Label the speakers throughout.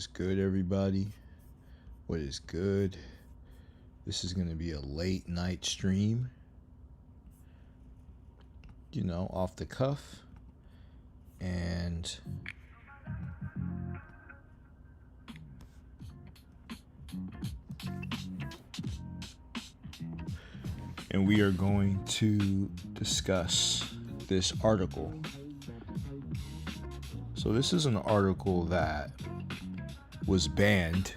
Speaker 1: is good, everybody? What is good? This is going to be a late night stream, off the cuff. And we are going to discuss this article. So this is an article that was banned,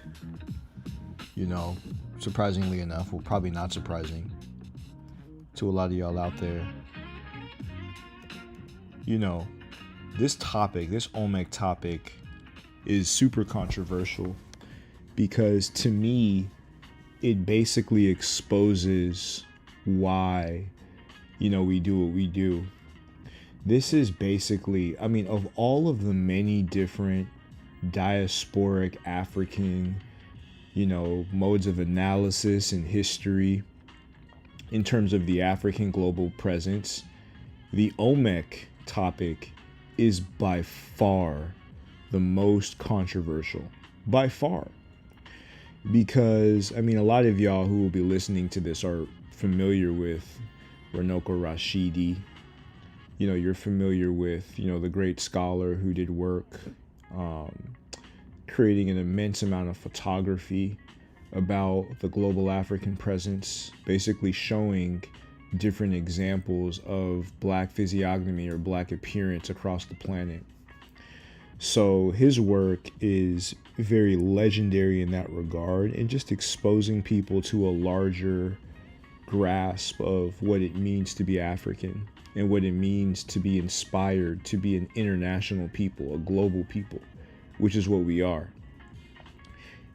Speaker 1: surprisingly enough, well, probably not surprising to a lot of y'all out there. This topic, this Olmec topic, is super controversial because to me, it basically exposes why, we do what we do. This is basically, of all of the many different diasporic African, modes of analysis and history in terms of the African global presence, the Olmec topic is by far the most controversial. By far. Because, a lot of y'all who will be listening to this are familiar with Runoko Rashidi. You're familiar with, the great scholar who did work creating an immense amount of photography about the global African presence, basically showing different examples of Black physiognomy or Black appearance across the planet. So his work is very legendary in that regard, and just exposing people to a larger grasp of what it means to be African and what it means to be inspired to be an international people, a global people, which is what we are.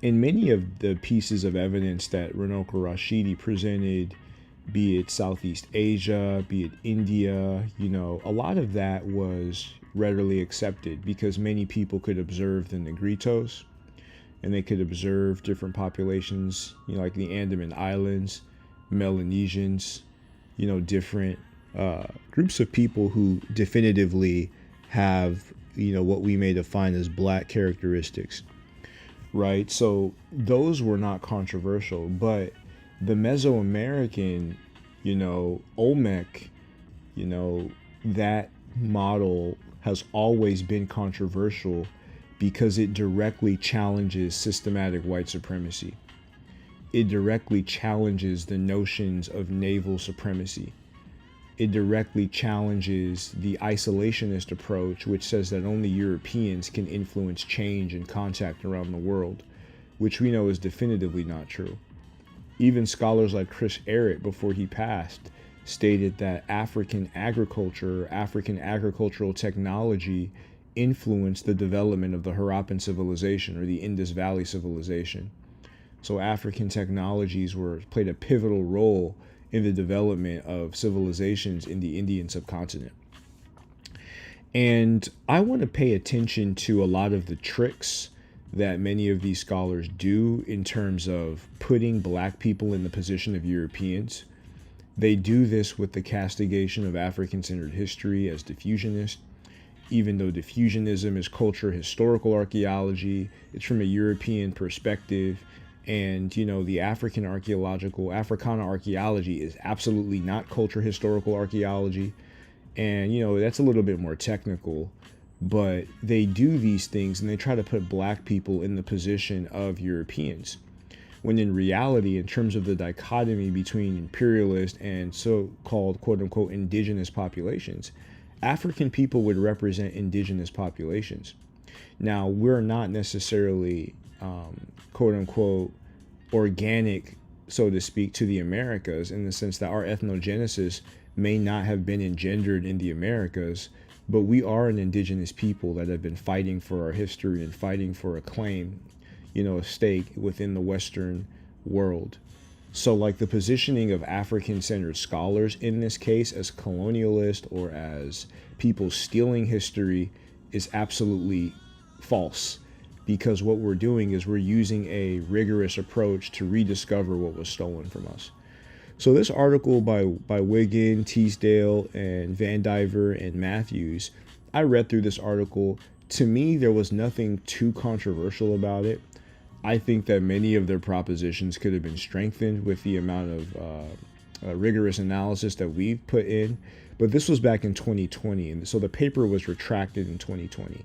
Speaker 1: And many of the pieces of evidence that Runoko Rashidi presented, be it Southeast Asia, be it India, a lot of that was readily accepted because many people could observe the Negritos and they could observe different populations, like the Andaman Islands, Melanesians, different groups of people who definitively have, what we may define as Black characteristics, right? So those were not controversial, but the Mesoamerican, Olmec, that model has always been controversial because it directly challenges systematic white supremacy. It directly challenges the notions of naval supremacy. It directly challenges the isolationist approach, which says that only Europeans can influence change and contact around the world, which we know is definitively not true. Even scholars like Chris Arrett, before he passed, stated that African agriculture, African agricultural technology influenced the development of the Harappan civilization or the Indus Valley civilization. So African technologies played a pivotal role in the development of civilizations in the Indian subcontinent. And I want to pay attention to a lot of the tricks that many of these scholars do in terms of putting Black people in the position of Europeans. They do this with the castigation of African-centered history as diffusionist, even though diffusionism is culture historical archaeology. It's from a European perspective. And, the Africana archaeology is absolutely not culture historical archaeology. And, that's a little bit more technical. But they do these things and they try to put Black people in the position of Europeans. When in reality, in terms of the dichotomy between imperialist and so-called quote-unquote indigenous populations, African people would represent indigenous populations. Now, we're not necessarily quote-unquote organic, so to speak, to the Americas, in the sense that our ethnogenesis may not have been engendered in the Americas, but we are an indigenous people that have been fighting for our history and fighting for a claim, a stake within the Western world. So like the positioning of African-centered scholars in this case as colonialist or as people stealing history is absolutely false, because what we're doing is we're using a rigorous approach to rediscover what was stolen from us. So this article by Wiggin, Teasdale, and Van Diver and Matthews, I read through this article To me, there was nothing too controversial about it. I think that many of their propositions could have been strengthened with the amount of rigorous analysis that we've put in. But this was back in 2020, and so the paper was retracted in 2020.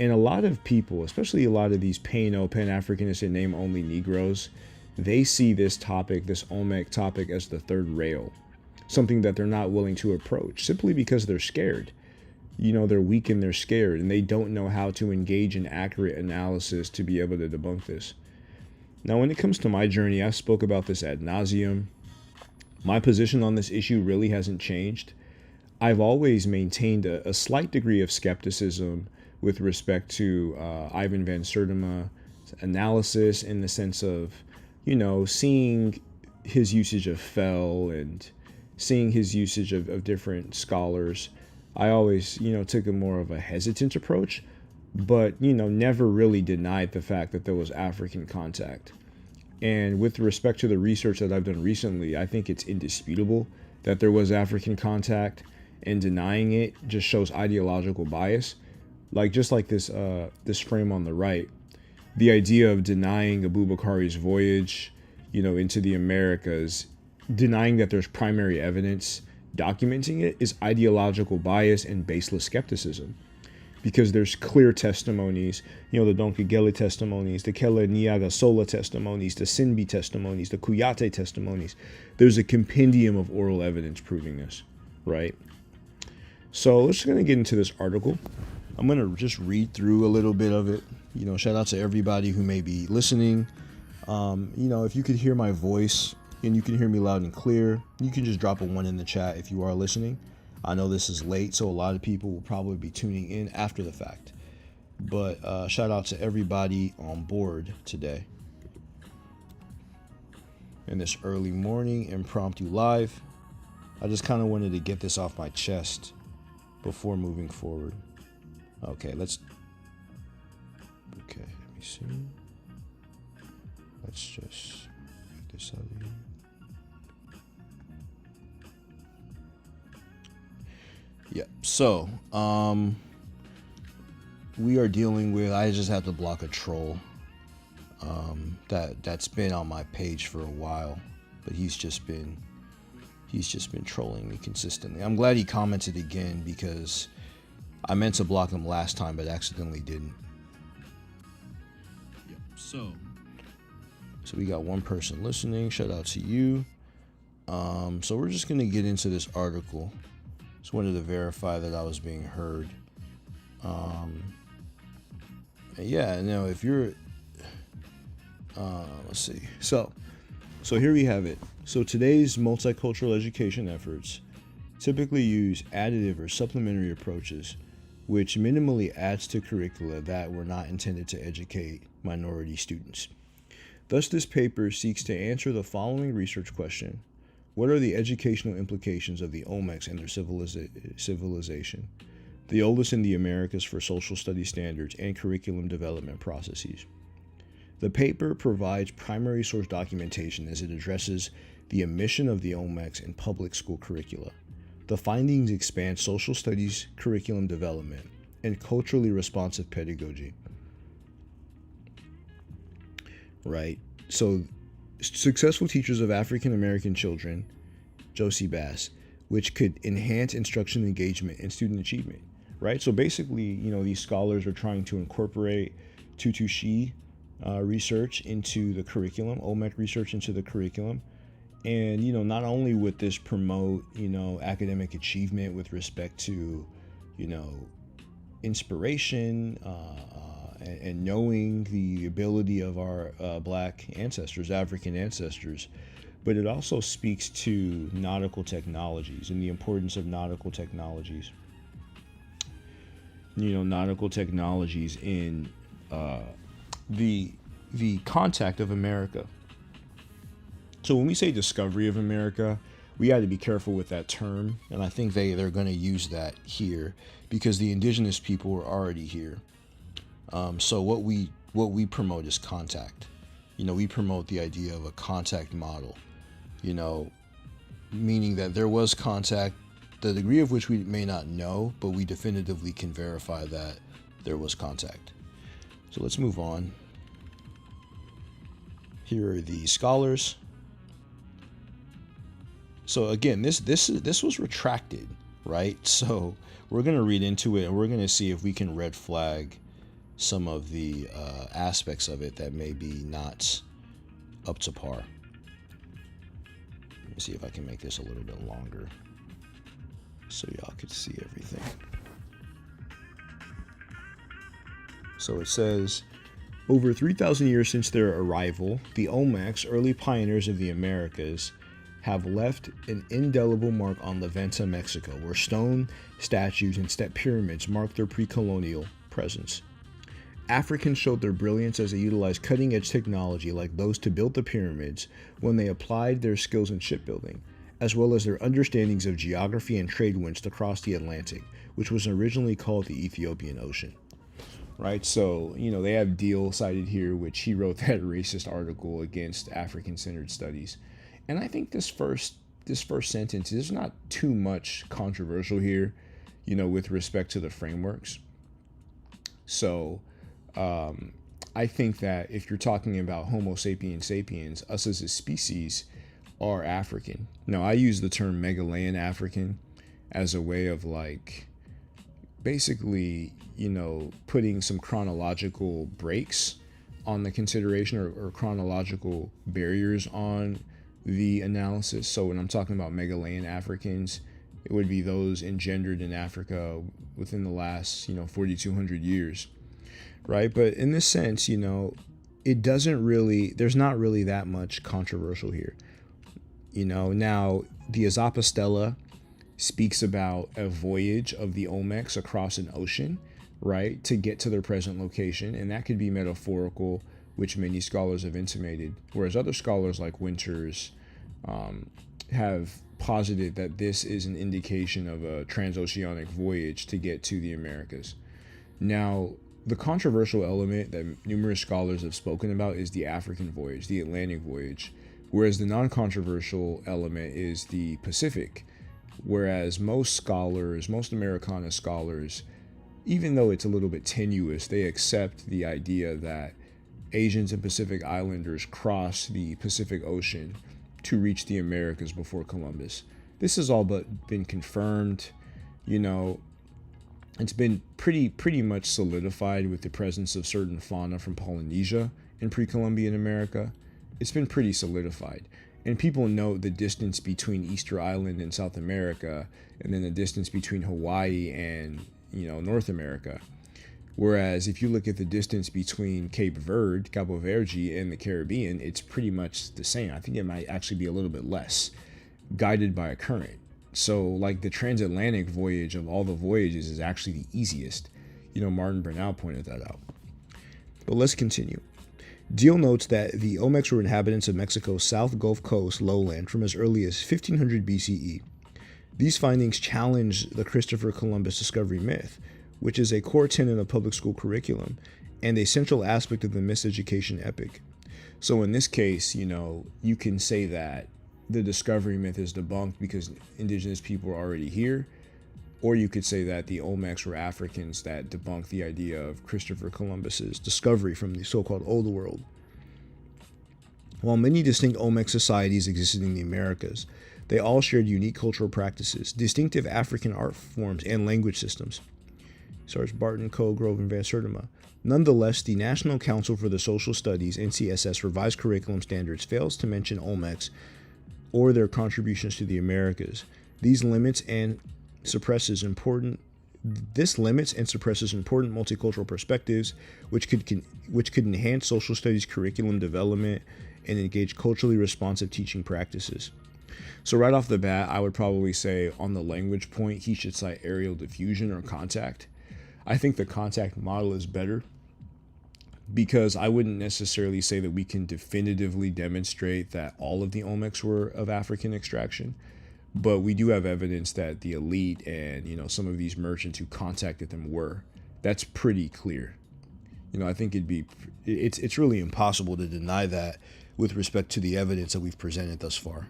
Speaker 1: And a lot of people, especially a lot of these Pan-Africanists and name-only Negroes, they see this topic, this Olmec topic, as the third rail, something that they're not willing to approach simply because they're scared. They're weak and they're scared, and they don't know how to engage in accurate analysis to be able to debunk this. Now, when it comes to my journey, I spoke about this ad nauseum. My position on this issue really hasn't changed. I've always maintained a slight degree of skepticism with respect to Ivan van Sertima's analysis, in the sense of, seeing his usage of Fell and seeing his usage of different scholars. I always, took a more of a hesitant approach, but, never really denied the fact that there was African contact. And with respect to the research that I've done recently, I think it's indisputable that there was African contact, and denying it just shows ideological bias. Just like this frame on the right, the idea of denying Abubakari's voyage, into the Americas, denying that there's primary evidence documenting it, is ideological bias and baseless skepticism. Because there's clear testimonies, the Donkigele testimonies, the Kele Niagasola testimonies, the Sinbi testimonies, the Kuyate testimonies. There's a compendium of oral evidence proving this, right? So let's going to get into this article. I'm going to just read through a little bit of it. Shout out to everybody who may be listening. If you could hear my voice and you can hear me loud and clear, you can just drop a 1 in the chat if you are listening. I know this is late, so a lot of people will probably be tuning in after the fact. But shout out to everybody on board today. In this early morning impromptu live, I just kind of wanted to get this off my chest before moving forward. Okay, let me see. Let's just get this out of here. Yep. So, we are dealing with, I just have to block a troll that's been on my page for a while, but he's just been trolling me consistently. I'm glad he commented again, because I meant to block him last time but accidentally didn't. Yep. So we got one person listening. Shout out to you. So we're just gonna get into this article. Just wanted to verify that I was being heard. If you're, let's see. So here we have it. So today's multicultural education efforts typically use additive or supplementary approaches, which minimally adds to curricula that were not intended to educate minority students. Thus, this paper seeks to answer the following research question: what are the educational implications of the Olmecs and their civilization, the oldest in the Americas for social studies standards and curriculum development processes? The paper provides primary source documentation as it addresses the omission of the Olmecs in public school curricula. The findings expand social studies curriculum development and culturally responsive pedagogy. Right? So, successful teachers of African American children, Josie Bass, which could enhance instruction engagement and student achievement. Right? So basically, these scholars are trying to incorporate Tutu Shi research into the curriculum, Olmec research into the curriculum. And, not only would this promote, academic achievement with respect to, inspiration and knowing the ability of our Black ancestors, African ancestors, but it also speaks to nautical technologies and the importance of nautical technologies. Nautical technologies in the contact of America. So when we say discovery of America, we had to be careful with that term, and I think they're going to use that here because the indigenous people were already here. So what we promote is contact. We promote the idea of a contact model. Meaning that there was contact, the degree of which we may not know, but we definitively can verify that
Speaker 2: there was contact. So let's move on. Here are the scholars. So again, this was retracted, right? So we're going to read into it, and we're going to see if we can red flag some of the aspects of it that may be not up to par. Let me see if I can make this a little bit longer so y'all could see everything. So it says, over 3,000 years since their arrival, the Olmecs, early pioneers of the Americas, have left an indelible mark on La Venta, Mexico, where stone statues and step pyramids mark their pre-colonial presence. Africans showed their brilliance as they utilized cutting-edge technology like those to build the pyramids when they applied their skills in shipbuilding, as well as their understandings of geography and trade winds to cross the Atlantic, which was originally called the Ethiopian Ocean. Right, so, they have Deal cited here, which he wrote that racist article against African-centered studies. And I think this first sentence, there's not too much controversial here, with respect to the frameworks. So, I think that if you're talking about Homo sapiens sapiens, us as a species are African. Now, I use the term Megalayan African as a way of basically, putting some chronological breaks on the consideration or chronological barriers on the analysis. So when I'm talking about Megalayan Africans, it would be those engendered in Africa within the last, 4,200 years. Right. But in this sense, there's not really that much controversial here. Now the Azapastella speaks about a voyage of the Olmecs across an ocean, right, to get to their present location. And that could be metaphorical, which many scholars have intimated, whereas other scholars like Winters have posited that this is an indication of a transoceanic voyage to get to the Americas. Now, the controversial element that numerous scholars have spoken about is the African voyage, the Atlantic voyage, whereas the non-controversial element is the Pacific. Whereas most Americana scholars, even though it's a little bit tenuous, they accept the idea that Asians and Pacific Islanders crossed the Pacific Ocean to reach the Americas before Columbus. This has all but been confirmed. It's been pretty much solidified with the presence of certain fauna from Polynesia in pre-Columbian America. It's been pretty solidified. And people note the distance between Easter Island and South America, and then the distance between Hawaii and, North America. Whereas if you look at the distance between Cabo Verde, and the Caribbean, it's pretty much the same. I think it might actually be a little bit less, guided by a current. So the transatlantic voyage of all the voyages is actually the easiest. Martin Bernal pointed that out. But let's continue. Deal notes that the Olmecs were inhabitants of Mexico's South Gulf Coast lowland from as early as 1500 BCE. These findings challenge the Christopher Columbus discovery myth, which is a core tenet of public school curriculum and a central aspect of the miseducation epic. So in this case, you can say that the discovery myth is debunked because indigenous people are already here, or you could say that the Olmecs were Africans that debunked the idea of Christopher Columbus's discovery from the so-called Old World. While many distinct Olmec societies existed in the Americas, they all shared unique cultural practices, distinctive African art forms, and language systems. Sarge Barton, Grove, and Van Sertima. Nonetheless, the National Council for the Social Studies, NCSS, revised curriculum standards fails to mention Olmecs or their contributions to the Americas. This limits and suppresses important multicultural perspectives, which could enhance social studies curriculum development and engage culturally responsive teaching practices. So right off the bat, I would probably say on the language point, he should cite aerial diffusion or contact. I think the contact model is better because I wouldn't necessarily say that we can definitively demonstrate that all of the Olmecs were of African extraction. But we do have evidence that the elite and, some of these merchants who contacted them were. That's pretty clear. I think it's really impossible to deny that with respect to the evidence that we've presented thus far.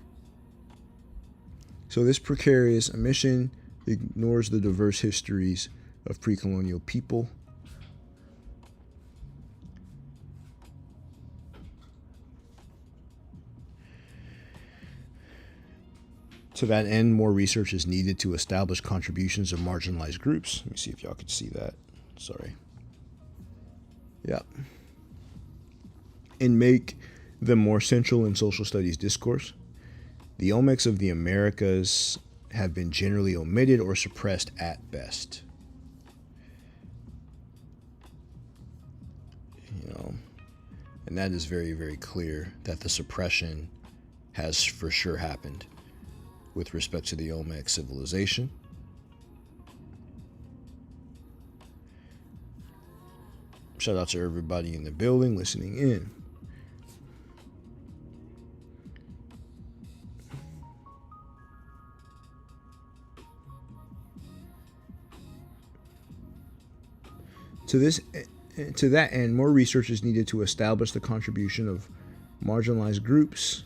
Speaker 2: So this precarious omission ignores the diverse histories of pre-colonial people. To that end, more research is needed to establish contributions of marginalized groups. Let me see if y'all can see that. Sorry. Yeah. And make them more central in social studies discourse. The Olmecs of the Americas have been generally omitted or suppressed at best. You know, and that is very, very clear that the suppression has for sure happened with respect to the Olmec civilization. Shout out to everybody in the building listening in. To that end, more research is needed to establish the contribution of marginalized groups,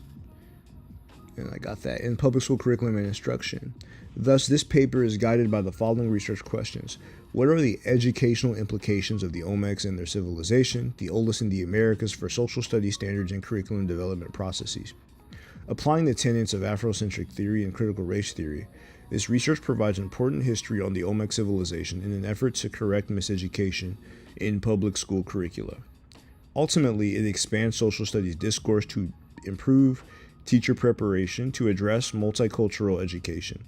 Speaker 2: and I got that, in public school curriculum and instruction. Thus, this paper is guided by the following research questions. What are the educational implications of the Olmecs and their civilization, the oldest in the Americas, for social studies standards and curriculum development processes? Applying the tenets of Afrocentric theory and critical race theory, this research provides important history on the Olmec civilization in an effort to correct miseducation in public school curricula. Ultimately, it expands social studies discourse to improve teacher preparation to address multicultural education.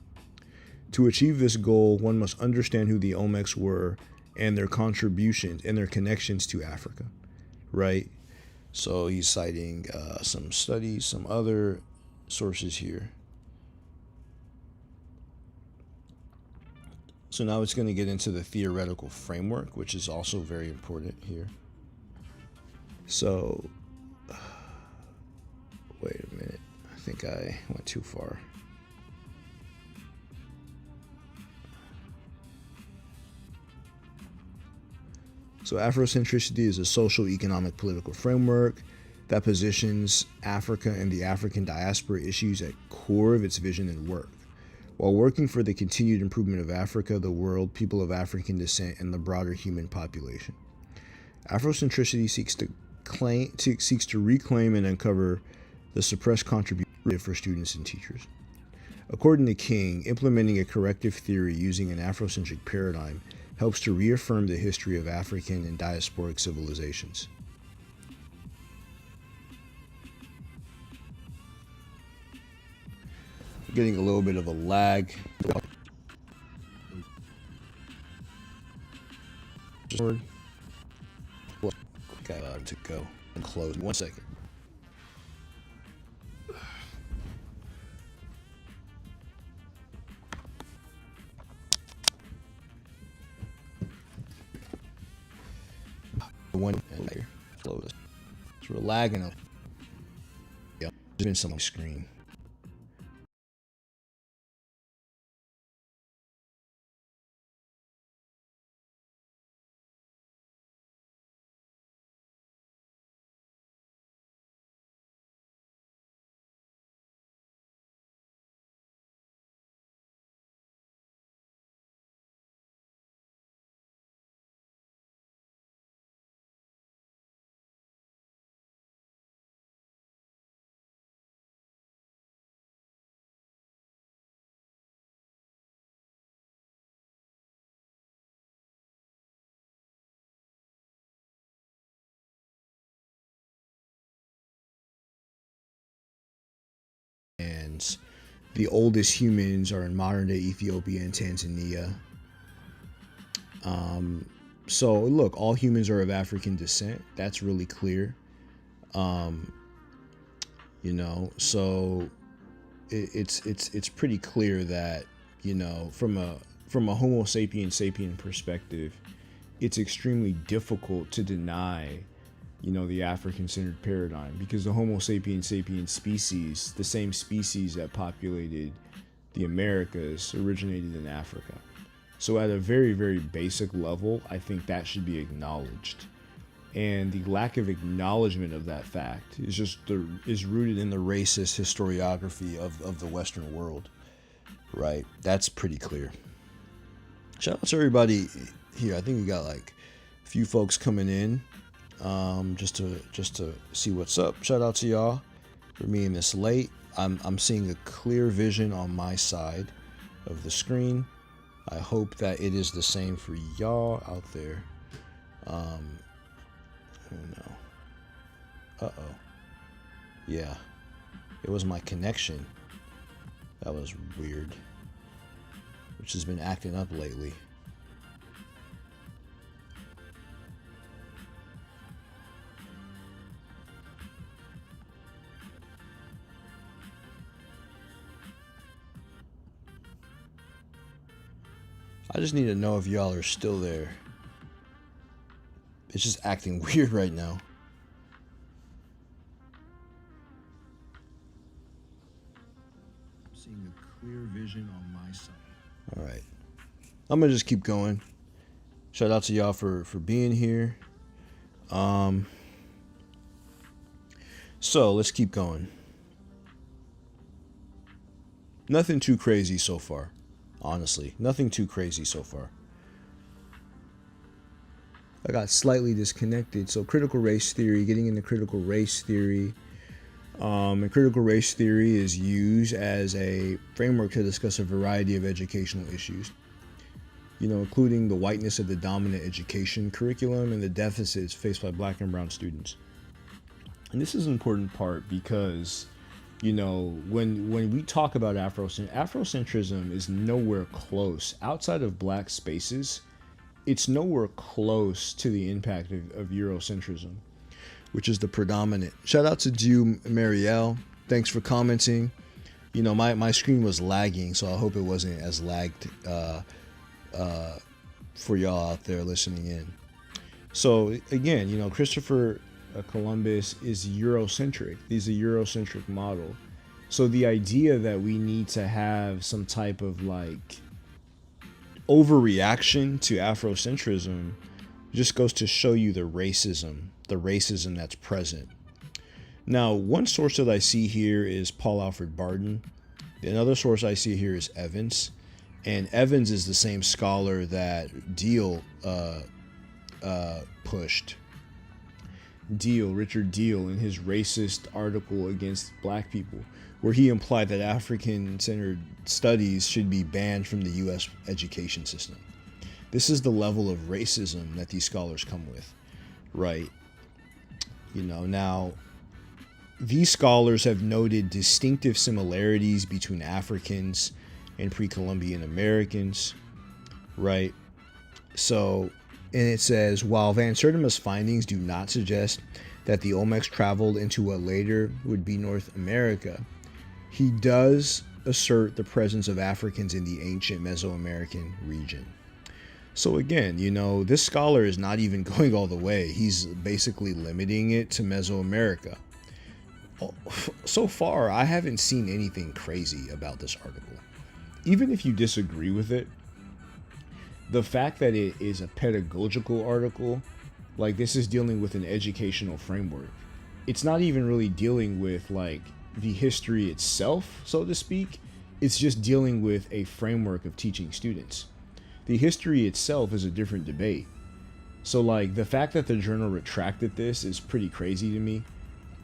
Speaker 2: To achieve this goal, one must understand who the Olmecs were and their contributions and their connections to Africa, right? So he's citing some studies, some other sources here. So now it's going to get into the theoretical framework, which is also very important here. So, wait a minute. I think I went too far. So Afrocentricity is a social, economic, political framework that positions Africa and the African diaspora issues at core of its vision and work, while working for the continued improvement of Africa, the world, people of African descent, and the broader human population. Afrocentricity seeks to reclaim and uncover the suppressed contribution for students and teachers. According to King, implementing a corrective theory using an Afrocentric paradigm helps to reaffirm the history of African and diasporic civilizations. Getting a little bit of a lag. Got to go and close. 1 second. One and there. Close. So we're lagging up. Yeah, there's been some screen. And the oldest humans are in modern day Ethiopia and Tanzania. So look, all humans are of African descent. That's really clear. You know, so it's pretty clear that, you know, from a Homo sapien perspective, it's extremely difficult to deny, you know, the African-centered paradigm, because the Homo sapiens species, the same species that populated the Americas, originated in Africa. So at a very, very basic level, I think that should be acknowledged. And the lack of acknowledgement of that fact is rooted in the racist historiography of the Western world, right? That's pretty clear. Shout out to everybody here. I think we got like a few folks coming in. Just to see what's up. Shout out to y'all for being this late. I'm seeing a clear vision on my side of the screen. I hope that it is the same for y'all out there. Oh no. Uh-oh. Yeah. It was my connection. That was weird. Which has been acting up lately. I just need to know if y'all are still there. It's just acting weird right now. I'm seeing a clear vision on my side. Alright. I'm gonna just keep going. Shout out to y'all for being here. So let's keep going. Nothing too crazy so far. Honestly, nothing too crazy so far. I got slightly disconnected. So critical race theory, getting into critical race theory. And critical race theory is used as a framework to discuss a variety of educational issues, including the whiteness of the dominant education curriculum and the deficits faced by black and brown students. And this is an important part because when we talk about Afrocentrism is nowhere close outside of black spaces. It's nowhere close to the impact of Eurocentrism, which is the predominant. Shout out to Jew Marielle. Thanks for commenting. My screen was lagging, so I hope it wasn't as lagged for y'all out there listening in. So again, Christopher Columbus is Eurocentric. He's a Eurocentric model. So the idea that we need to have some type of overreaction to Afrocentrism just goes to show you the racism that's present. Now, one source that I see here is Paul Alfred Barton. Another source I see here is Evans. And Evans is the same scholar that Deal pushed. Richard Deal, in his racist article against black people, where he implied that African-centered studies should be banned from the U.S. education system. This is the level of racism that these scholars come with, right? Now, these scholars have noted distinctive similarities between Africans and pre-Columbian Americans, right? So, and it says, while Van Sertima's findings do not suggest that the Olmecs traveled into what later would be North America, he does assert the presence of Africans in the ancient Mesoamerican region. So again, this scholar is not even going all the way. He's basically limiting it to Mesoamerica. So far, I haven't seen anything crazy about this article. Even if you disagree with it, the fact that it is a pedagogical article, this is dealing with an educational framework. It's not even really dealing with the history itself, so to speak. It's just dealing with a framework of teaching students. The history itself is a different debate. So the fact that the journal retracted this is pretty crazy to me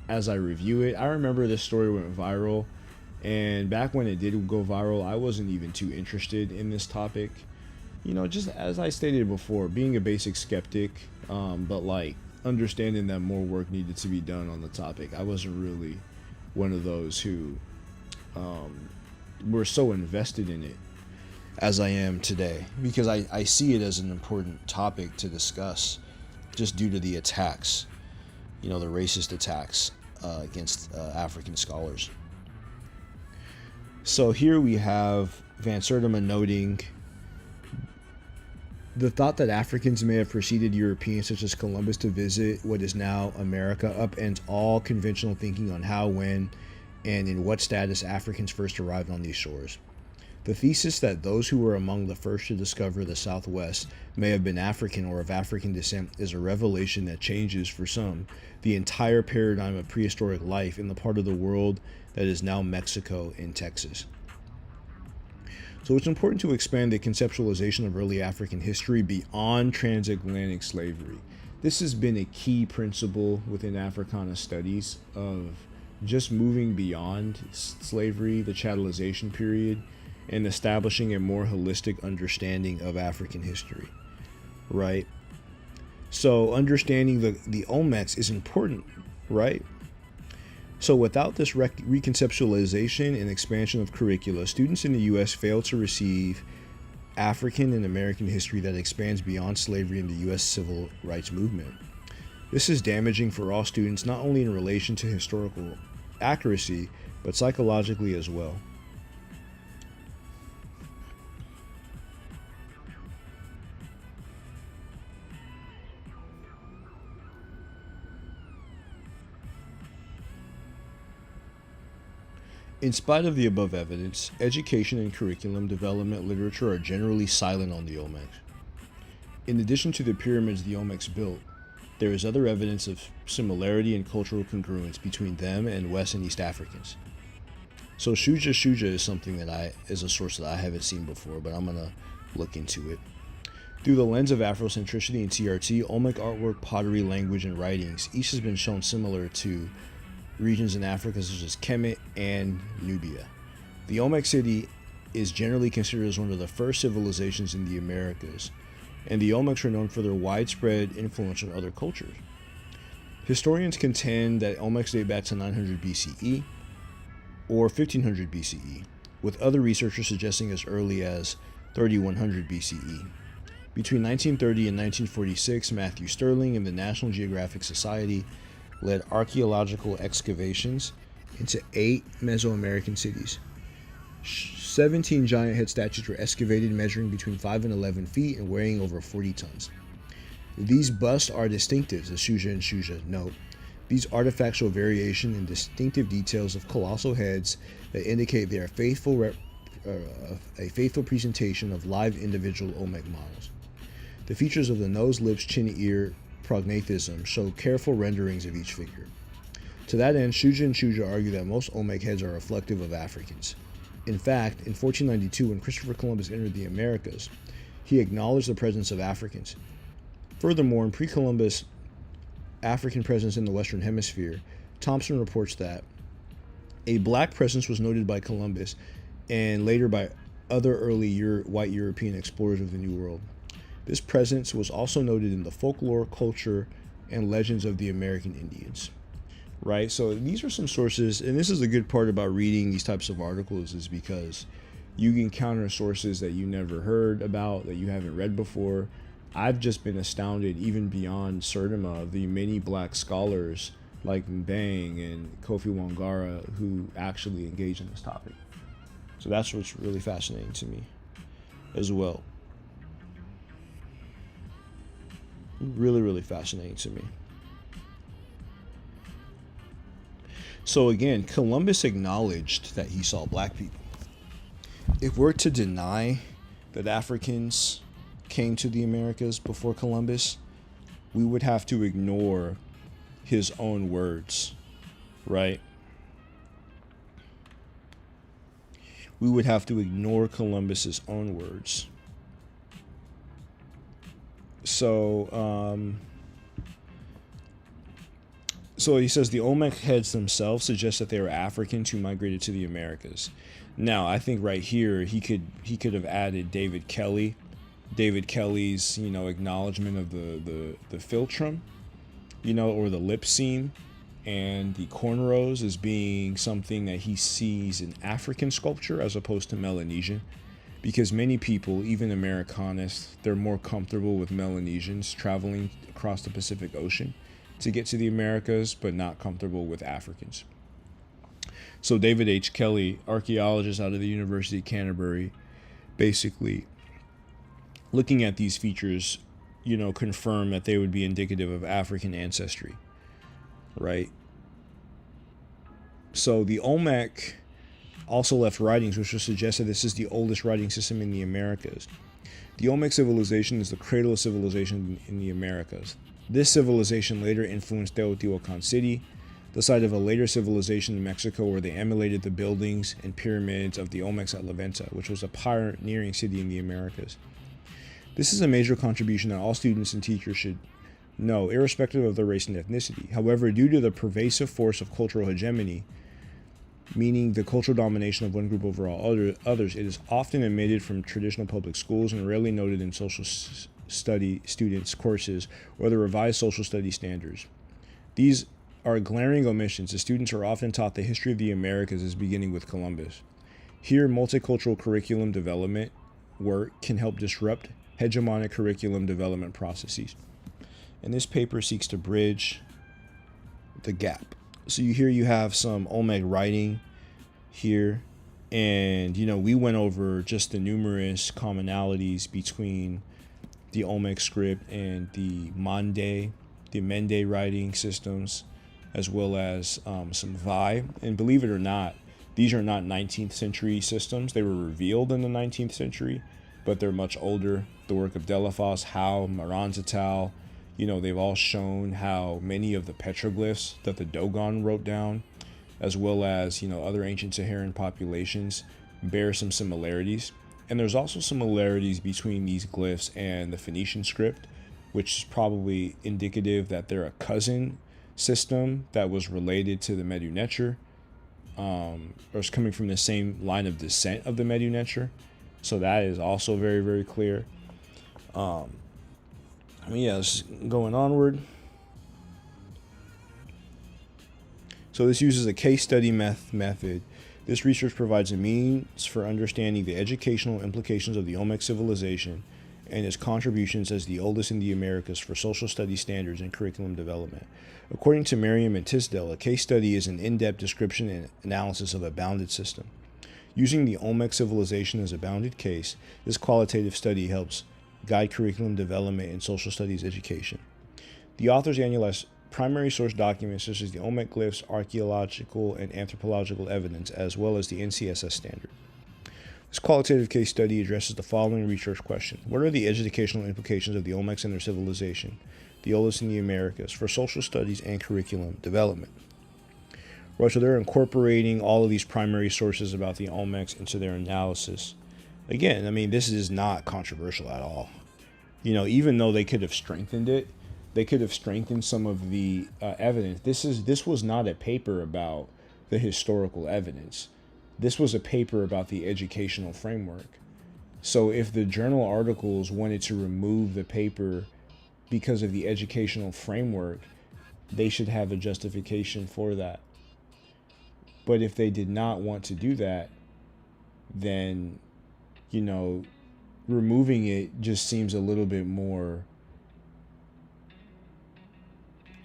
Speaker 2: as I review it. I remember this story went viral, and back when it did go viral, I wasn't even too interested in this topic. Just as I stated before, being a basic skeptic, but understanding that more work needed to be done on the topic. I wasn't really one of those who were so invested in it as I am today, because I see it as an important topic to discuss just due to the attacks, the racist attacks against African scholars. So here we have Van Sertima noting the thought that Africans may have preceded Europeans such as Columbus to visit what is now America upends all conventional thinking on how, when, and in what status Africans first arrived on these shores. The thesis that those who were among the first to discover the Southwest may have been African or of African descent is a revelation that changes, for some, the entire paradigm of prehistoric life in the part of the world that is now Mexico and Texas. So it's important to expand the conceptualization of early African history beyond transatlantic slavery. This has been a key principle within Africana studies of just moving beyond slavery, the chattelization period, and establishing a more holistic understanding of African history, right? So understanding the Olmecs is important, right? So without this reconceptualization and expansion of curricula, students in the U.S. fail to receive African and American history that expands beyond slavery and the U.S. civil rights movement. This is damaging for all students, not only in relation to historical accuracy, but psychologically as well. In spite of the above evidence, education and curriculum development literature are generally silent on the Olmecs. In addition to the pyramids the Olmecs built, there is other evidence of similarity and cultural congruence between them and West and East Africans. So Shuja is something that is a source that I haven't seen before, but I'm gonna look into it. Through the lens of Afrocentricity and TRT, Olmec artwork, pottery, language, and writings, each has been shown similar to regions in Africa such as Kemet and Nubia. The Olmec city is generally considered as one of the first civilizations in the Americas, and the Olmecs are known for their widespread influence on other cultures. Historians contend that Olmecs date back to 900 BCE or 1500 BCE, with other researchers suggesting as early as 3100 BCE. Between 1930 and 1946, Matthew Stirling and the National Geographic Society led archaeological excavations into 8 Mesoamerican cities. 17 giant head statues were excavated, measuring between 5 and 11 feet and weighing over 40 tons. These busts are distinctives, as Shuja and Shuja note. These artifacts show variation in distinctive details of colossal heads that indicate they are a faithful presentation of live individual Olmec models. The features of the nose, lips, chin, ear, prognathism show careful renderings of each figure. To that end, Shuja and Shuja argue that most Olmec heads are reflective of Africans. In fact, in 1492, when Christopher Columbus entered the Americas, he acknowledged the presence of Africans. Furthermore, in pre-Columbus African presence in the Western Hemisphere, Thompson reports that a black presence was noted by Columbus and later by other early white European explorers of the New World. This presence was also noted in the folklore, culture, and legends of the American Indians. Right? So these are some sources, and this is a good part about reading these types of articles, is because you encounter sources that you never heard about, that you haven't read before. I've just been astounded, even beyond Sertima, the many black scholars like Mbang and Kofi Wangara who actually engage in this topic. So that's what's really fascinating to me as well. Really, really fascinating to me. So again, Columbus acknowledged that he saw black people. If we're to deny that Africans came to the Americas before Columbus, we would have to ignore his own words, right? We would have to ignore Columbus's own words. So he says the Olmec heads themselves suggest that they were Africans who migrated to the Americas. Now, I think right here he could have added David Kelly's, acknowledgement of the philtrum, or the lip seam, and the cornrows as being something that he sees in African sculpture as opposed to Melanesian. Because many people, even Americanists, they're more comfortable with Melanesians traveling across the Pacific Ocean to get to the Americas, but not comfortable with Africans. So David H. Kelly, archaeologist out of the University of Canterbury, basically looking at these features, confirm that they would be indicative of African ancestry, right? So the Olmec also left writings which would suggest that this is the oldest writing system in the Americas. The Olmec civilization is the cradle of civilization in the Americas. This civilization later influenced Teotihuacan City, the site of a later civilization in Mexico where they emulated the buildings and pyramids of the Olmecs at La Venta, which was a pioneering city in the Americas. This is a major contribution that all students and teachers should No, irrespective of their race and ethnicity. However, due to the pervasive force of cultural hegemony, meaning the cultural domination of one group over all others, it is often omitted from traditional public schools and rarely noted in social study students' courses or the revised social study standards. These are glaring omissions, as students are often taught the history of the Americas as beginning with Columbus. Here, multicultural curriculum development work can help disrupt hegemonic curriculum development processes. And this paper seeks to bridge the gap. So here you have some Olmec writing here, and we went over just the numerous commonalities between the Olmec script and the Mende writing systems, as well as some Vi. And believe it or not, these are not 19th century systems. They were revealed in the 19th century, but they're much older. The work of Delafosse, Howe, Maranzatao, they've all shown how many of the petroglyphs that the Dogon wrote down, as well as, other ancient Saharan populations, bear some similarities. And there's also similarities between these glyphs and the Phoenician script, which is probably indicative that they're a cousin system that was related to the Medu Neter, or is coming from the same line of descent of the Medu Neter. So that is also very, very clear. It's going onward. So this uses a case study method. This research provides a means for understanding the educational implications of the Olmec civilization and its contributions as the oldest in the Americas for social study standards and curriculum development. According to Merriam and Tisdale, a case study is an in-depth description and analysis of a bounded system. Using the Olmec civilization as a bounded case, this qualitative study helps guide curriculum development in social studies education. The authors analyze primary source documents such as the Olmec glyphs, archaeological and anthropological evidence, as well as the NCSS standard. This qualitative case study addresses the following research question. What are the educational implications of the Olmecs and their civilization, the oldest in the Americas, for social studies and curriculum development? Right, so they're incorporating all of these primary sources about the Olmecs into their analysis. Again, this is not controversial at all. Even though they could have strengthened it, they could have strengthened some of the evidence. This was not a paper about the historical evidence. This was a paper about the educational framework. So if the journal articles wanted to remove the paper because of the educational framework, they should have a justification for that. But if they did not want to do that, then, removing it just seems a little bit more.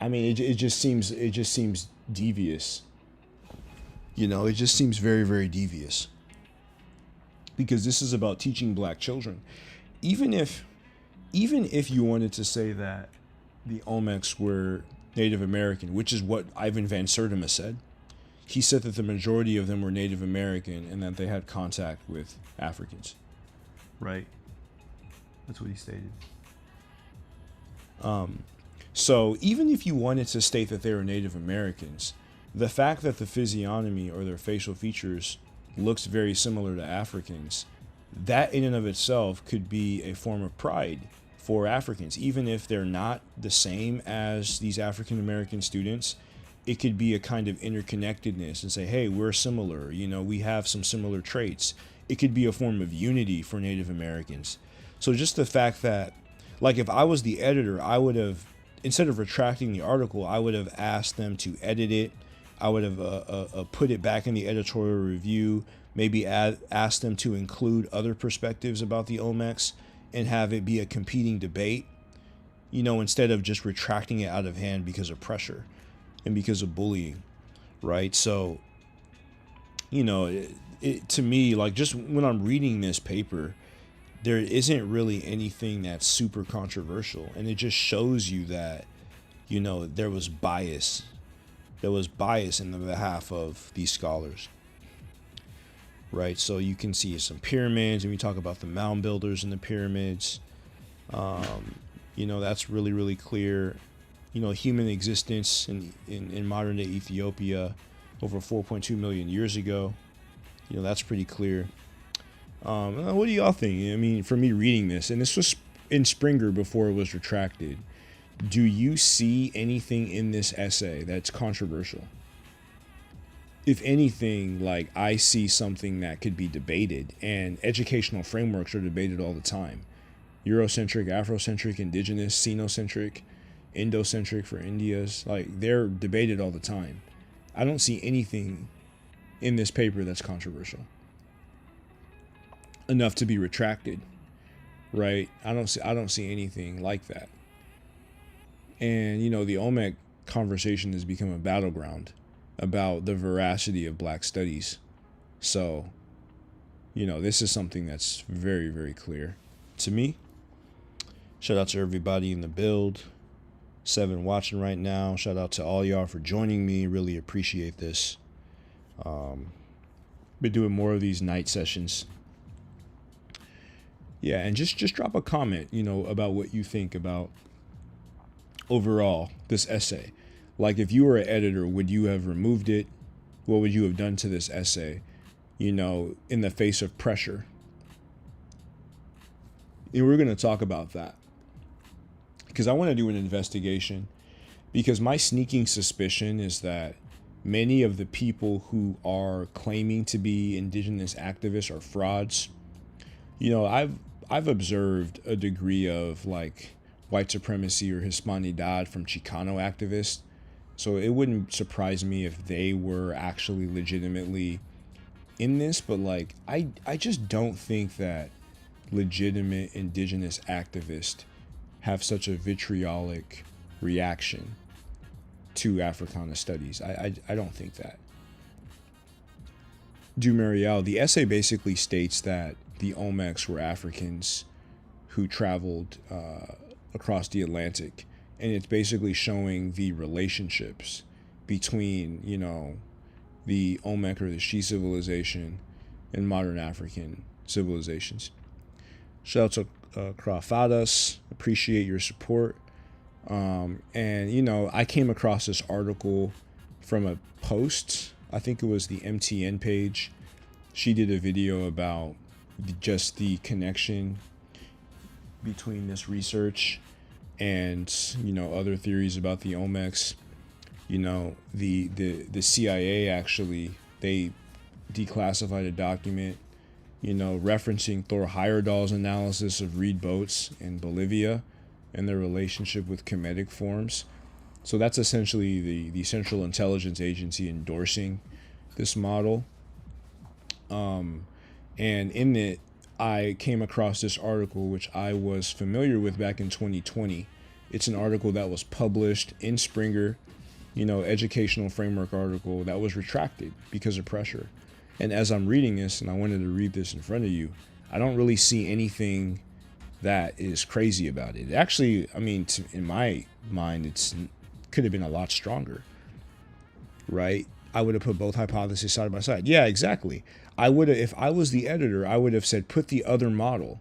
Speaker 2: It just seems devious. It just seems very, very devious. Because this is about teaching black children. Even if you wanted to say that the Olmecs were Native American, which is what Ivan Van Sertima said. He said that the majority of them were Native American and that they had contact with Africans. Right? That's what he stated. So even if you wanted to state that they were Native Americans, the fact that the physiognomy or their facial features looks very similar to Africans, that in and of itself could be a form of pride for Africans. Even if they're not the same as these African American students, it could be a kind of interconnectedness and say, hey, we're similar, we have some similar traits. It could be a form of unity for Native Americans. So just the fact that, like, if I was the editor, I would have, instead of retracting the article, I would have asked them to edit it. I would have put it back in the editorial review, maybe asked them to include other perspectives about the Olmecs and have it be a competing debate, instead of just retracting it out of hand because of pressure and because of bullying, right? So, to me, like, just when I'm reading this paper, there isn't really anything that's super controversial, and it just shows you that, there was bias. There was bias in the behalf of these scholars, right? So you can see some pyramids, and we talk about the mound builders in the pyramids. That's really, really clear. Human existence in modern day Ethiopia over 4.2 million years ago. That's pretty clear. What do y'all think? For me reading this, and this was in Springer before it was retracted. Do you see anything in this essay that's controversial? If anything, like, I see something that could be debated, and educational frameworks are debated all the time. Eurocentric, Afrocentric, indigenous, Sinocentric, Indocentric for India's, like, they're debated all the time. I don't see anything in this paper that's controversial enough to be retracted, right? I don't see anything like that. And the Olmec conversation has become a battleground about the veracity of black studies. So, this is something that's very, very clear to me. Shout out to everybody in the build. 7 watching right now. Shout out to all y'all for joining me. Really appreciate this. Been doing more of these night sessions. Yeah, and just drop a comment, about what you think about overall this essay. Like, if you were an editor, would you have removed it? What would you have done to this essay, in the face of pressure? And we're going to talk about that, because I want to do an investigation, because my sneaking suspicion is that many of the people who are claiming to be indigenous activists are frauds. I've observed a degree of, like, white supremacy or Hispanidad from Chicano activists. So it wouldn't surprise me if they were actually legitimately in this, but, like, I just don't think that legitimate indigenous activists have such a vitriolic reaction to Africana studies. I don't think that. Du Mariel, the essay basically states that the Olmecs were Africans who traveled across the Atlantic, and it's basically showing the relationships between, the Olmec or the She civilization and modern African civilizations. Shout out to Crawfadas, appreciate your support. And I came across this article from a post. I think it was the MTN page. She did a video about just the connection between this research and other theories about the Olmecs. The CIA actually, they declassified a document referencing Thor Heyerdahl's analysis of reed boats in Bolivia and their relationship with Kemetic forms. So that's essentially the Central Intelligence Agency endorsing this model. And in it, I came across this article, which I was familiar with back in 2020. It's an article that was published in Springer, educational framework article that was retracted because of pressure. And as I'm reading this, and I wanted to read this in front of you, I don't really see anything that is crazy about it. Actually, in my mind, could have been a lot stronger, right? I would have put both hypotheses side by side. Yeah, exactly. I would have, if I was the editor, I would have said, put the other model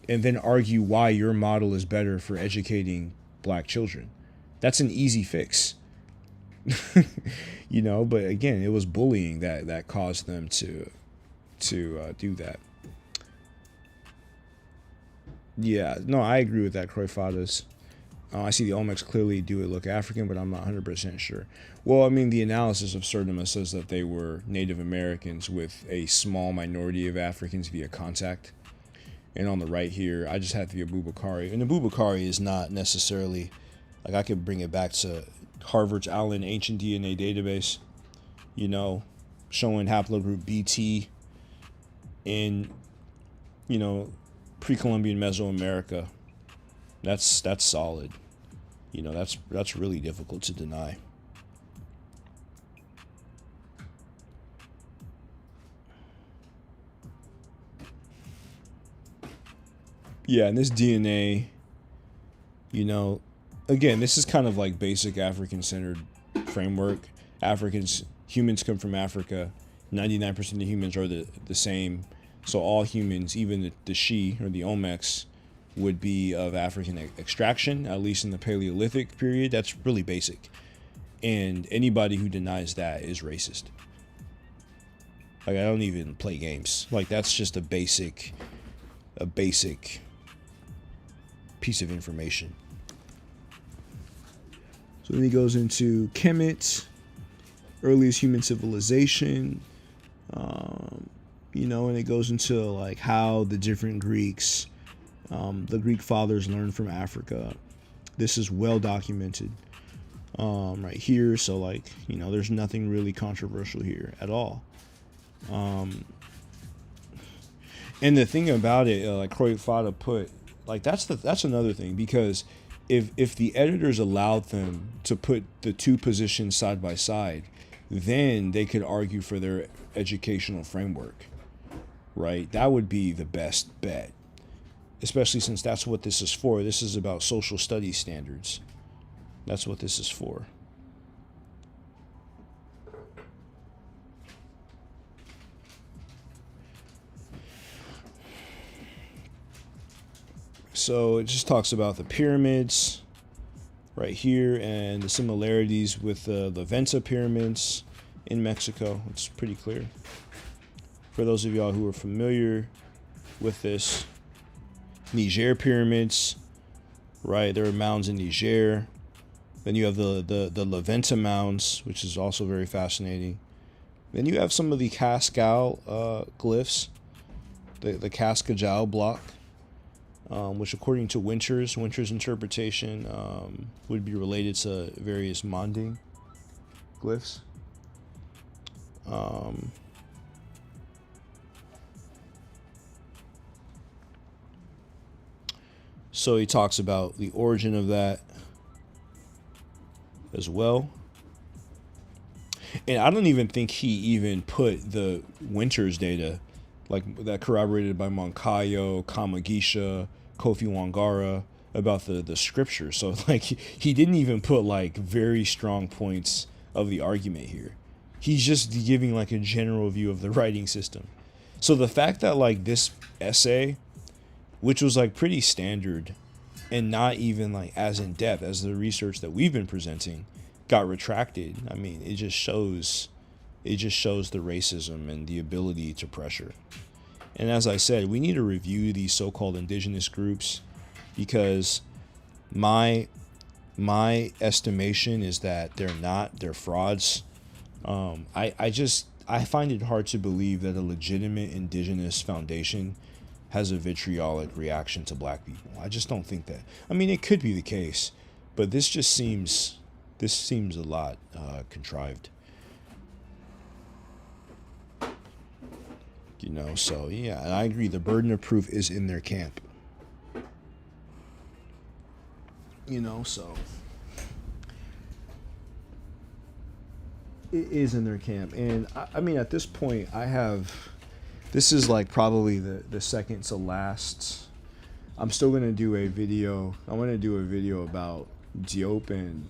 Speaker 2: and then argue why your model is better for educating black children. That's an easy fix. But again, it was bullying that caused them to do that. Yeah, no, I agree with that, Croyfadas. I see the Olmecs clearly do it look African, but I'm not 100% sure. Well, the analysis of Surdima says that they were Native Americans with a small minority of Africans via contact. And on the right here, I just had the Abubakari. And the Abubakari is not necessarily, like, I could bring it back to Harvard's Allen Ancient DNA Database, showing haplogroup BT in, pre-Columbian Mesoamerica. That's solid. That's really difficult to deny. Yeah, and this DNA, again, this is kind of like basic African-centered framework. Humans come from Africa. 99% of humans are the same. So all humans, even the She or the Olmecs, would be of African extraction, at least in the Paleolithic period. That's really basic. And anybody who denies that is racist. Like, I don't even play games. Like, that's just a basic piece of information. So then he goes into Kemet, earliest human civilization, and it goes into like how the different Greeks, the Greek fathers learned from Africa. This is well documented right here. So like, there's nothing really controversial here at all. And the thing about it, like Croy Fada put, like that's another thing, because if the editors allowed them to put the two positions side by side, then they could argue for their educational framework, right? That would be the best bet, especially since that's what this is for. This is about social studies standards. That's what this is for. So it just talks about the pyramids right here and the similarities with the Venta pyramids in Mexico. It's pretty clear. For those of y'all who are familiar with this, Niger pyramids, right? There are mounds in Niger. Then you have the La Venta mounds, which is also very fascinating. Then you have some of the Cascal glyphs, the Cascajal block. Which according to Winter's interpretation would be related to various Manding glyphs. So he talks about the origin of that as well. And I don't even think he even put the Winter's data, like that corroborated by Moncayo, Kamagisha, Kofi Wangara, about the scripture. So like he didn't even put like very strong points of the argument here. He's just giving like a general view of the writing system. So the fact that like this essay, which was like pretty standard and not even like as in depth as the research that we've been presenting, got retracted, I mean, it just shows the racism and the ability to pressure. And as I said, we need to review these so-called indigenous groups, because my estimation is that they're frauds. I find it hard to believe that a legitimate indigenous foundation has a vitriolic reaction to black people. I just don't think that. I mean, it could be the case, but this seems a lot contrived. So yeah, and I agree. The burden of proof is in their camp. So it is in their camp. And I mean, at this point, this is like probably the second to last. I'm still going to do a video. I want to do a video about Diop and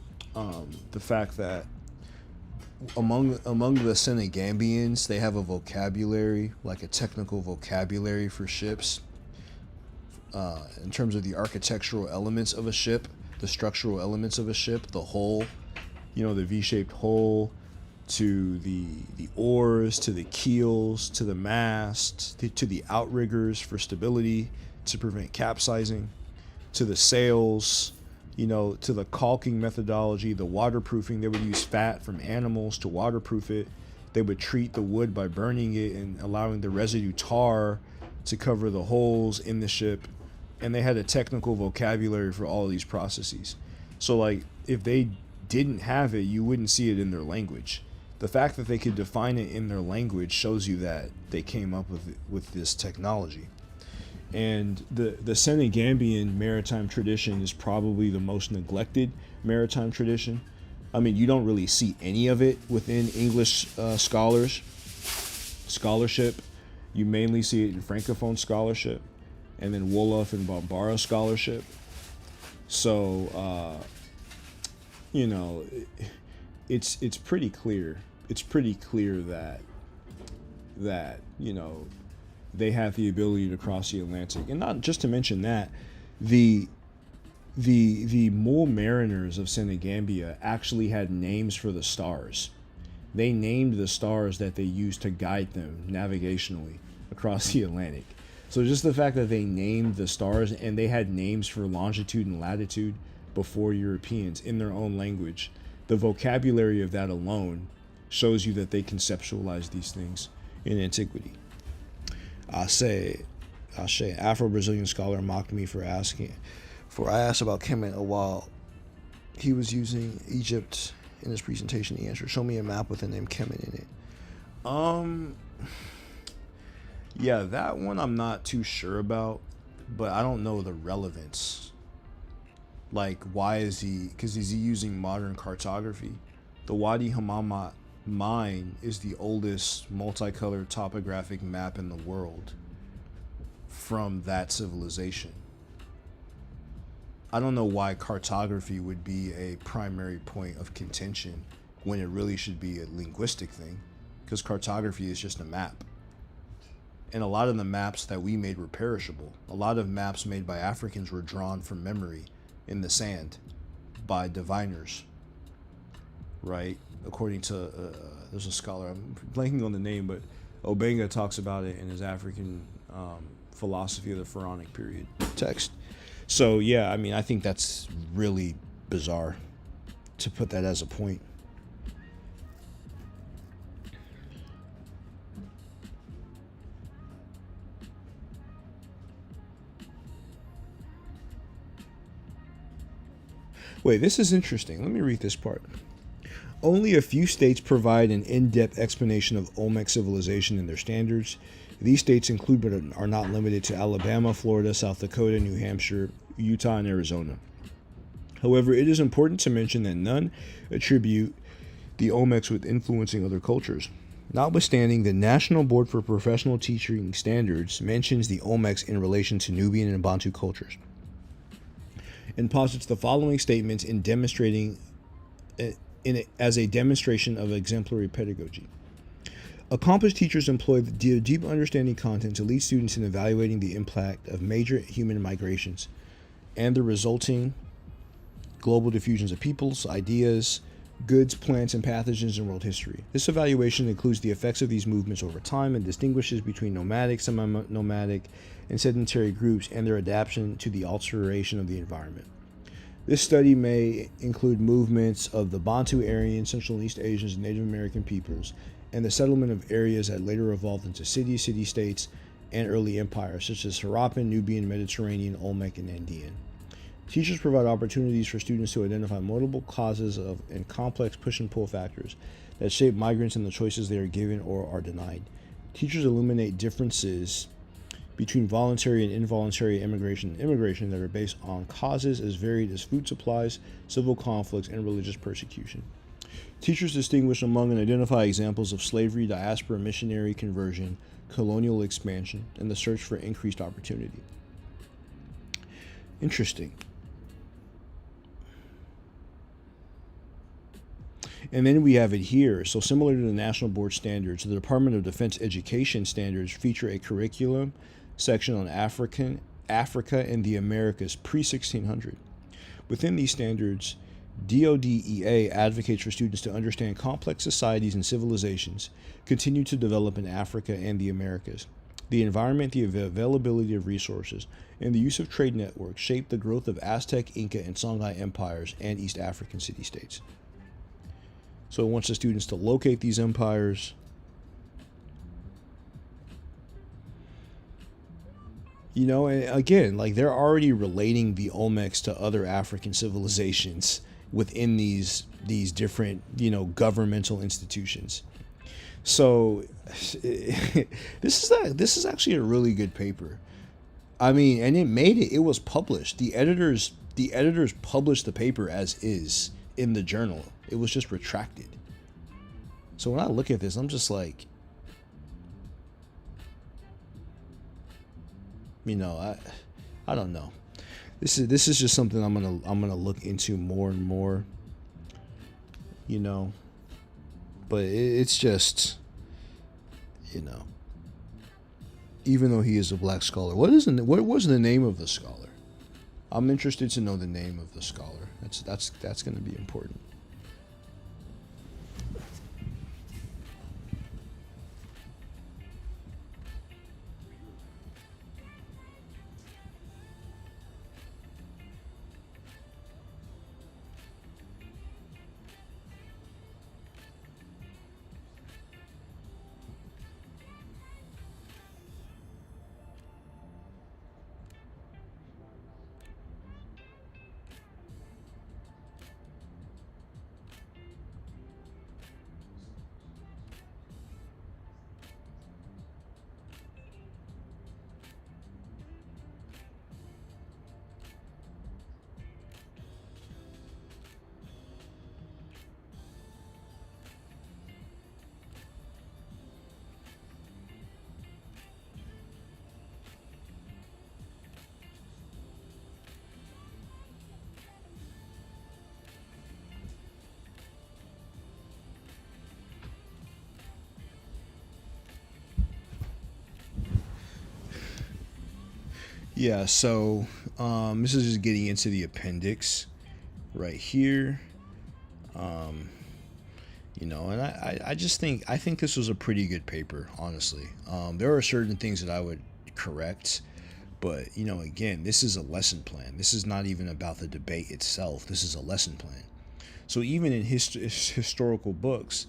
Speaker 2: the fact that among the Senegambians, they have a vocabulary, like a technical vocabulary for ships, in terms of the architectural elements of a ship, the structural elements of a ship, the hull, the V-shaped hull, to the oars, to the keels, to the mast, to the outriggers for stability, to prevent capsizing, to the sails, to the caulking methodology, the waterproofing. They would use fat from animals to waterproof it. They would treat the wood by burning it and allowing the residue tar to cover the holes in the ship. And they had a technical vocabulary for all of these processes. So like, if they didn't have it, you wouldn't see it in their language. The fact that they could define it in their language shows you that they came up with this technology. And the Senegambian maritime tradition is probably the most neglected maritime tradition. I mean, you don't really see any of it within English scholarship. You mainly see it in Francophone scholarship, and then Wolof and Bambara scholarship. So, it's pretty clear. It's pretty clear that they have the ability to cross the Atlantic. And not just to mention that, the mole mariners of Senegambia actually had names for the stars. They named the stars that they used to guide them navigationally across the Atlantic. So just the fact that they named the stars, and they had names for longitude and latitude, before Europeans in their own language. The vocabulary of that alone shows you that they conceptualized these things in antiquity. Ashe, Afro-Brazilian scholar mocked me for I asked about Kemet while he was using Egypt in his presentation. He answered, "Show me a map with the name Kemet in it." Yeah, that one I'm not too sure about, but I don't know the relevance. Like, why is he? Because is he using modern cartography? The Wadi Hammamat mine is the oldest multicolored topographic map in the world from that civilization. I don't know why cartography would be a primary point of contention when it really should be a linguistic thing, because cartography is just a map. And a lot of the maps that we made were perishable. A lot of maps made by Africans were drawn from memory in the sand by diviners, right? According to, there's a scholar, I'm blanking on the name, but Obenga talks about it in his African philosophy of the Pharaonic period text. So yeah, I mean, I think that's really bizarre to put that as a point. Wait, this is interesting. Let me read this part. Only a few states provide an in-depth explanation of Olmec civilization and their standards. These states include but are not limited to Alabama, Florida, South Dakota, New Hampshire, Utah, and Arizona. However, it is important to mention that none attribute the Olmecs with influencing other cultures. Notwithstanding, the National Board for Professional Teaching Standards mentions the Olmecs in relation to Nubian and Bantu cultures, and posits the following statements in demonstrating as a demonstration of exemplary pedagogy. Accomplished teachers employ the deep understanding content to lead students in evaluating the impact of major human migrations and the resulting global diffusions of peoples, ideas, goods, plants, and pathogens in world history. This evaluation includes the effects of these movements over time and distinguishes between nomadic, semi-nomadic, and sedentary groups and their adaptation to the alteration of the environment. This study may include movements of the Bantu, Aryan, Central and East Asians, and Native American peoples, and the settlement of areas that later evolved into cities, city-states, and early empires, such as Harappan, Nubian, Mediterranean, Olmec, and Andean. Teachers provide opportunities for students to identify multiple causes of and complex push and pull factors that shape migrants and the choices they are given or are denied. Teachers illuminate differences between voluntary and involuntary immigration that are based on causes as varied as food supplies, civil conflicts, and religious persecution. Teachers distinguish among and identify examples of slavery, diaspora, missionary conversion, colonial expansion, and the search for increased opportunity. Interesting. And then we have it here. So similar to the National Board standards, the Department of Defense education standards feature a curriculum section on Africa and the Americas pre-1600. Within these standards, DODEA advocates for students to understand complex societies and civilizations continue to develop in Africa and the Americas. The environment, the availability of resources, and the use of trade networks shaped the growth of Aztec, Inca, and Songhai empires and East African city-states. So it wants the students to locate these empires, you know, and again, like they're already relating the Olmecs to other African civilizations within these different, you know, governmental institutions. So this is actually a really good paper. I mean, and it was published. The editors published the paper as is in the journal. It was just retracted. So when I look at this, I'm just like, you know, I don't know. This is just something I'm gonna look into more and more. You know, but it's just, you know, even though he is a black scholar, what was the name of the scholar? I'm interested to know the name of the scholar. That's going to be important. Yeah, so this is just getting into the appendix right here. And I just think this was a pretty good paper, honestly. There are certain things that I would correct, but again, this is a lesson plan. This is not even about the debate itself. This is a lesson plan. So even in historical books,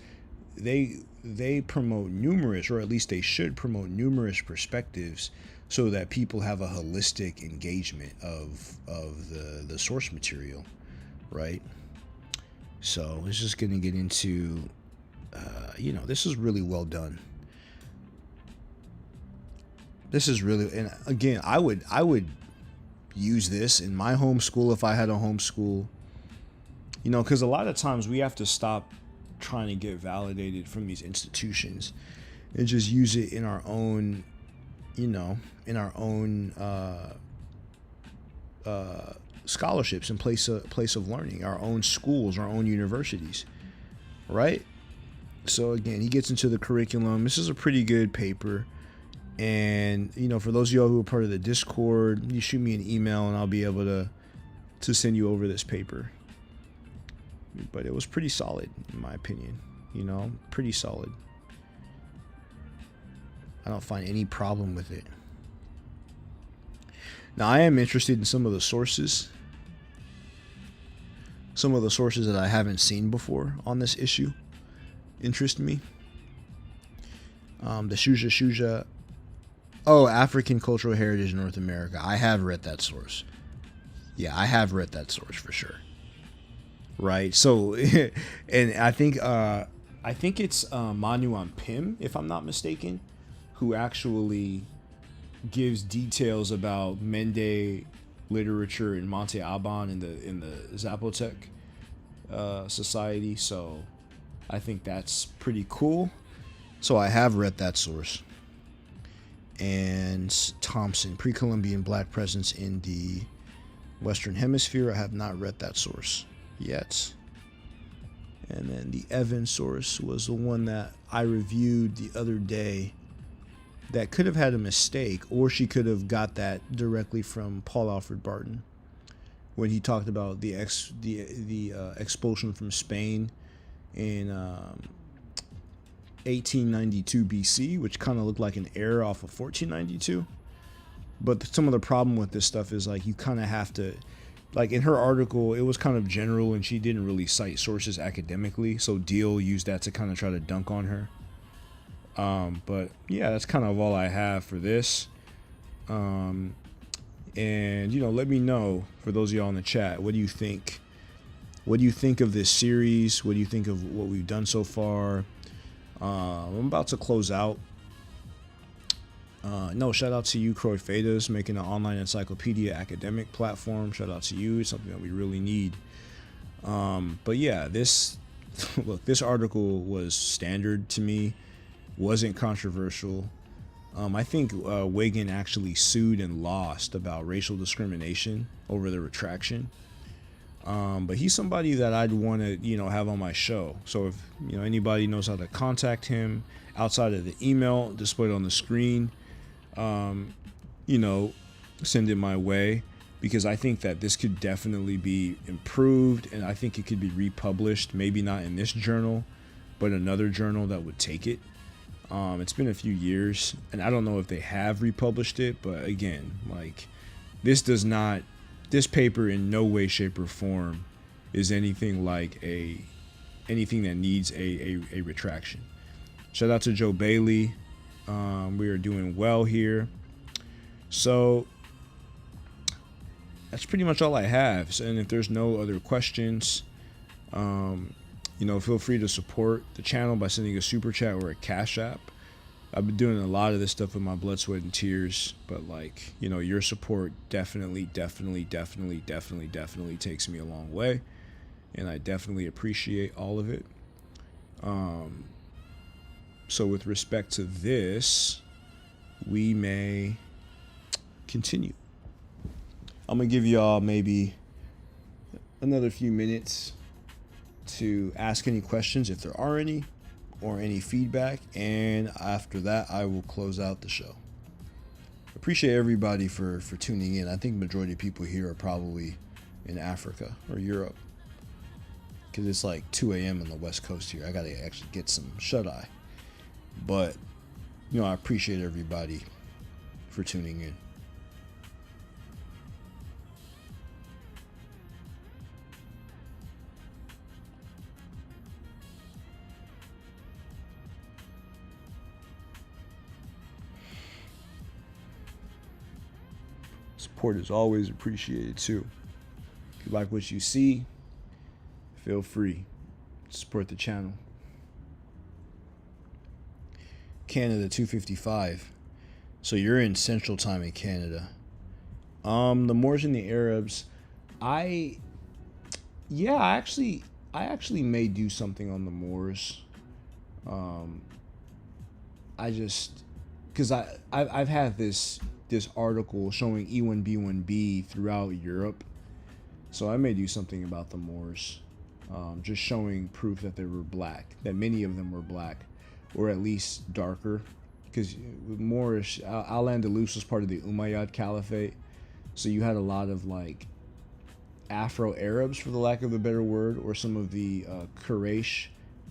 Speaker 2: they promote numerous, or at least they should promote numerous perspectives, so that people have a holistic engagement of the source material, right? So it's just gonna get into, this is really well done. This is really, and again, I would use this in my homeschool if I had a homeschool. Because a lot of times we have to stop trying to get validated from these institutions and just use it in our own, scholarships and place of learning, our own schools, our own universities, right? So again, he gets into the curriculum. This is a pretty good paper. And for those of y'all who are part of the Discord, you shoot me an email and I'll be able to send you over this paper. But it was pretty solid, in my opinion. Pretty solid. I don't find any problem with it. Now, I am interested in some of the sources. Some of the sources that I haven't seen before on this issue interest me. The Shuja. Oh, African Cultural Heritage in North America. I have read that source. Yeah, I have read that source for sure. Right. So, and I think it's Manu Pim, if I'm not mistaken, who actually gives details about Mende literature in Monte Alban in the Zapotec society. So, I think that's pretty cool. So I have read that source. And Thompson, Pre-Columbian Black Presence in the Western Hemisphere. I have not read that source yet. And then the Evans source was the one that I reviewed the other day that could have had a mistake, or she could have got that directly from Paul Alfred Barton when he talked about the expulsion from Spain in 1892 BC, which kind of looked like an error off of 1492. But some of the problem with this stuff is like you kind of have to, like in her article, it was kind of general and she didn't really cite sources academically. So Deal used that to kind of try to dunk on her. But yeah, that's kind of all I have for this. And let me know, for those of y'all in the chat, what do you think? What do you think of this series? What do you think of what we've done so far? I'm about to close out. Shout out to you, Croy Fedas, making an online encyclopedia academic platform. Shout out to you. It's something that we really need. But yeah, this article was standard to me, wasn't controversial. I think Wiggin actually sued and lost about racial discrimination over the retraction. But he's somebody that I'd want to, have on my show. So if, anybody knows how to contact him outside of the email displayed on the screen, send it my way, because I think that this could definitely be improved, and I think it could be republished, maybe not in this journal, but another journal that would take it. It's been a few years, and I don't know if they have republished it, but again, like, this paper in no way, shape, or form is anything like anything that needs a retraction. Shout out to Joe Bailey. We are doing well here. So that's pretty much all I have. And if there's no other questions, feel free to support the channel by sending a super chat or a cash app. I've been doing a lot of this stuff with my blood, sweat, and tears, but your support definitely takes me a long way, and I definitely appreciate all of it. So with respect to this, we may continue. I'm gonna give y'all maybe another few minutes to ask any questions if there are any, or any feedback, and after that I will close out the show. appreciate everybody for tuning in. I think majority of people here are probably in Africa or Europe, because it's like 2 a.m. on the West Coast here. I gotta actually get some shut-eye. But, you know, I appreciate everybody for tuning in. Support is always appreciated too. If you like what you see, feel free to support the channel. Canada 2:55. So you're in Central Time in Canada. The Moors and the Arabs, I actually may do something on the Moors. I just, because I've had this article showing E1B1B throughout Europe, so I may do something about the Moors, just showing proof that they were black, that many of them were black, or at least darker, because Moorish, Al-Andalus was part of the Umayyad Caliphate, so you had a lot of like Afro-Arabs, for the lack of a better word, or some of the Quraysh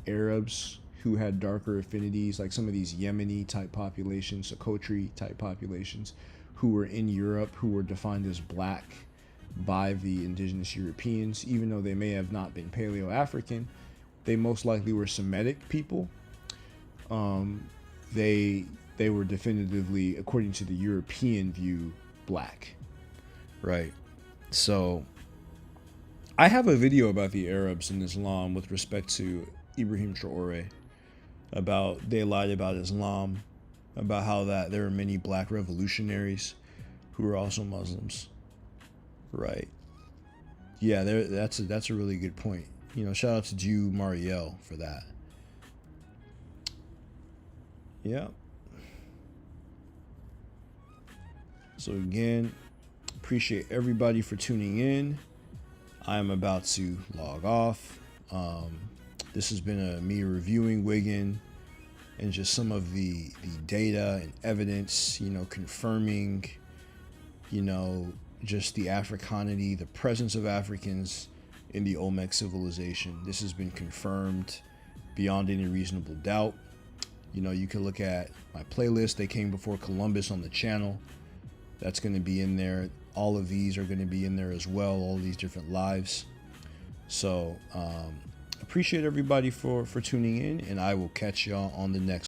Speaker 2: Arabs who had darker affinities, like some of these Yemeni type populations, Sokotri type populations, who were in Europe, who were defined as black by the indigenous Europeans. Even though they may have not been Paleo-African, they most likely were Semitic people. They were definitively, according to the European view, black, right? So I have a video about the Arabs in Islam with respect to Ibrahim Traore, about they lied about Islam, about how that there were many black revolutionaries who were also Muslims, right? Yeah, that's a really good point. You know, shout out to Jew Marielle for that. Yeah. So again, appreciate everybody for tuning in. I'm about to log off. This has been me reviewing Wigan and just some of the data and evidence, you know, confirming, you know, just the Africanity, the presence of Africans in the Olmec civilization. This has been confirmed beyond any reasonable doubt. You know, you can look at my playlist, They Came Before Columbus, on the channel. That's going to be in there. All of these are going to be in there as well, all these different lives. So, appreciate everybody for tuning in, and I will catch y'all on the next